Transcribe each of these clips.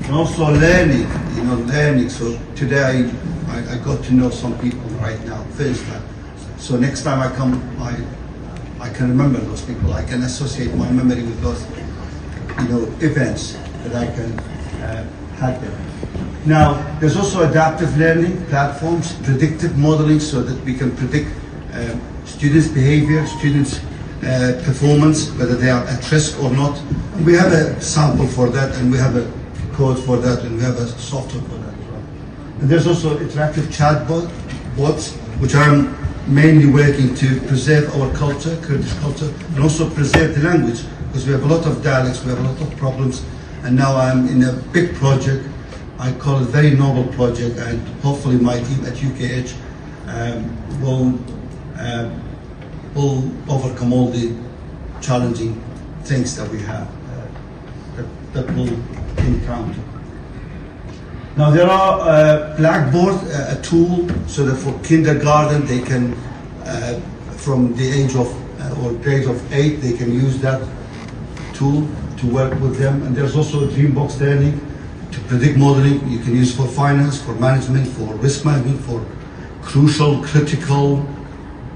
and also learning, learning. So today I got to know some people right now, first time. So next time I come, I can remember those people. I can associate my memory with those, events that I can have them. Now, there's also adaptive learning platforms, predictive modeling, so that we can predict students' behavior, students' performance, whether they are at risk or not. And we have a sample for that, and we have a code for that, and we have a software for that as well. And there's also interactive bots, which are mainly working to preserve our culture, Kurdish culture, and also preserve the language, because we have a lot of dialects, we have a lot of problems, and now I'm in a big project. I call it a very noble project, and hopefully my team at UKH will overcome all the challenging things that we have, that we'll encounter. Now there are Blackboard, a tool, so that for kindergarten they can, from the age of, or grade of 8, they can use that tool to work with them. And there's also Dreambox Learning, to predict modeling. You can use for finance, for management, for risk management, for crucial, critical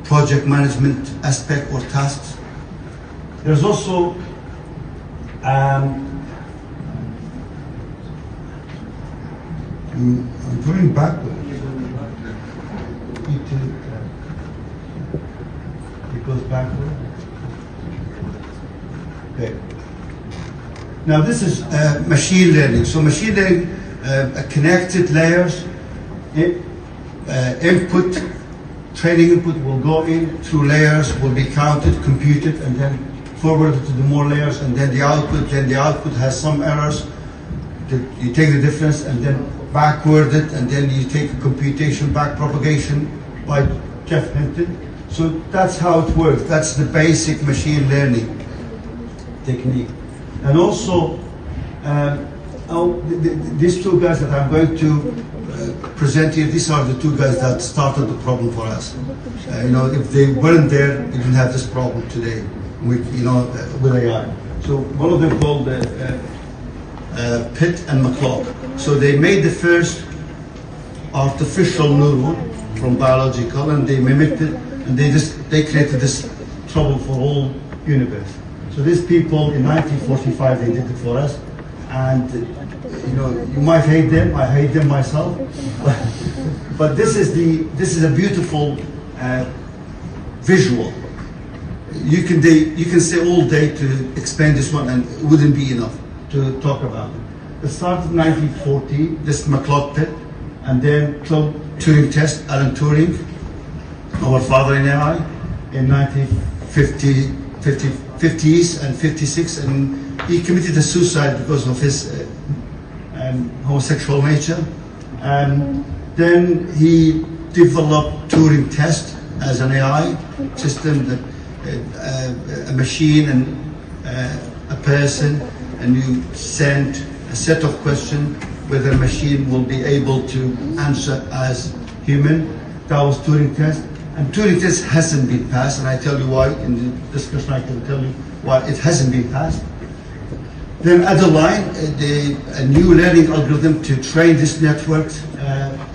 project management aspect or tasks. There's also I'm going backward. It goes backward. Okay. Now this is machine learning. So machine learning, connected layers, input, training input will go in through layers, will be counted, computed, and then forwarded to the more layers, and then the output has some errors. You take the difference and then backward it, and then you take a computation back propagation by Jeff Hinton. So that's how it works. That's the basic machine learning technique. And also, these two guys that I'm going to present here, these are the two guys that started the problem for us. If they weren't there, we didn't have this problem today with, with AI. So one of them called Pitt and McClock. So they made the first artificial neuron from biological, and they mimicked it, and they created this trouble for all universe. So these people in 1945 they did it for us, and you might hate them. I hate them myself, but this is a beautiful visual. You can say all day to explain this one, and it wouldn't be enough to talk about it. It started in 1940. This McClock Pitt, and then Turing test, Alan Turing, our father in AI, in 1950s and 56, and he committed a suicide because of his homosexual nature. And then he developed Turing test as an AI system, that a machine and a person, and you send a set of questions whether a machine will be able to answer as human. That was Turing test. And Turing test hasn't been passed, and I tell you why. In the discussion I can tell you why it hasn't been passed. Then Adeline, a new learning algorithm to train this network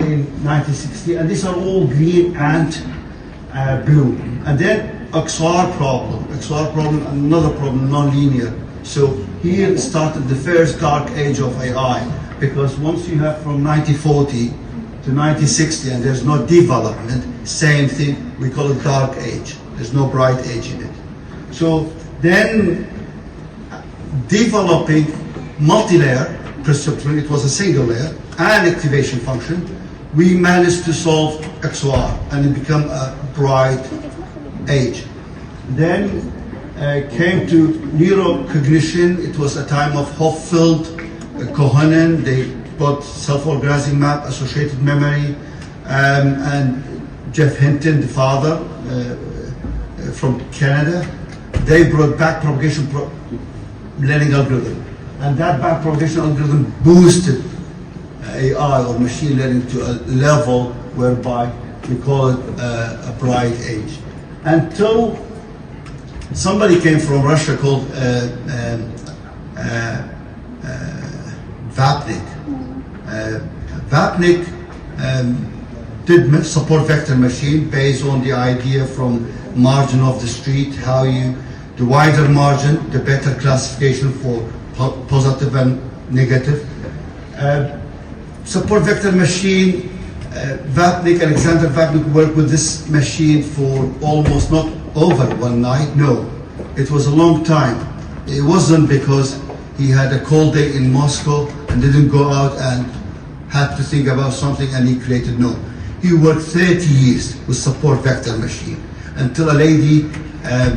in 1960, and these are all green and blue. And then XOR problem, another problem, non-linear. So here started the first dark age of AI, because once you have from 1940 to 1960 and there's no development, same thing, we call it dark age. There's no bright age in it. So then developing multi-layer perceptron, it was a single layer, and activation function, we managed to solve XOR, and it became a bright age. Then came to neurocognition. It was a time of Hopfield, Kohonen. They brought self-organizing map, associated memory, and Jeff Hinton, the father, from Canada. They brought back propagation learning algorithm, and that back propagation algorithm boosted AI or machine learning to a level whereby we call it a bright age. Until somebody came from Russia called Vapnik. Vapnik did support vector machine based on the idea from margin of the street, how you, the wider margin, the better classification for positive and negative. Support vector machine, Vapnik, Alexander Vapnik worked with this machine for almost not over one night, no. It was a long time. It wasn't because he had a cold day in Moscow and didn't go out and had to think about something and he created, no. He worked 30 years with support vector machine until a lady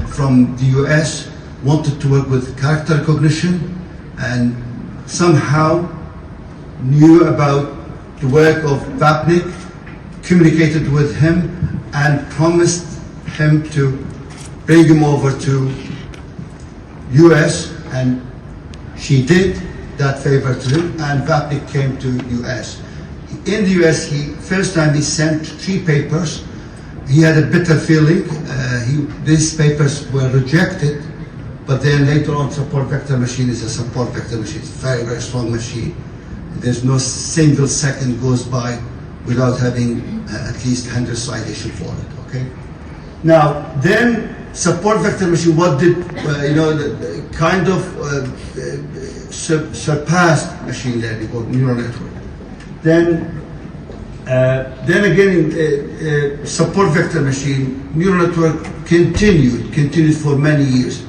from the US wanted to work with character recognition and somehow knew about the work of Vapnik, communicated with him and promised him to bring him over to US, and she did that favor to him, and Vapnik came to US. In the US, first time he sent 3 papers. He had a bitter feeling. These papers were rejected, but then later on, support vector machine is a support vector machine. It's a very, very strong machine. There's no single second goes by without having at least 100 citation for it, okay? Now, then support vector machine, what did, kind of surpassed machine learning or neural network. Then again, support vector machine, neural network continued for many years.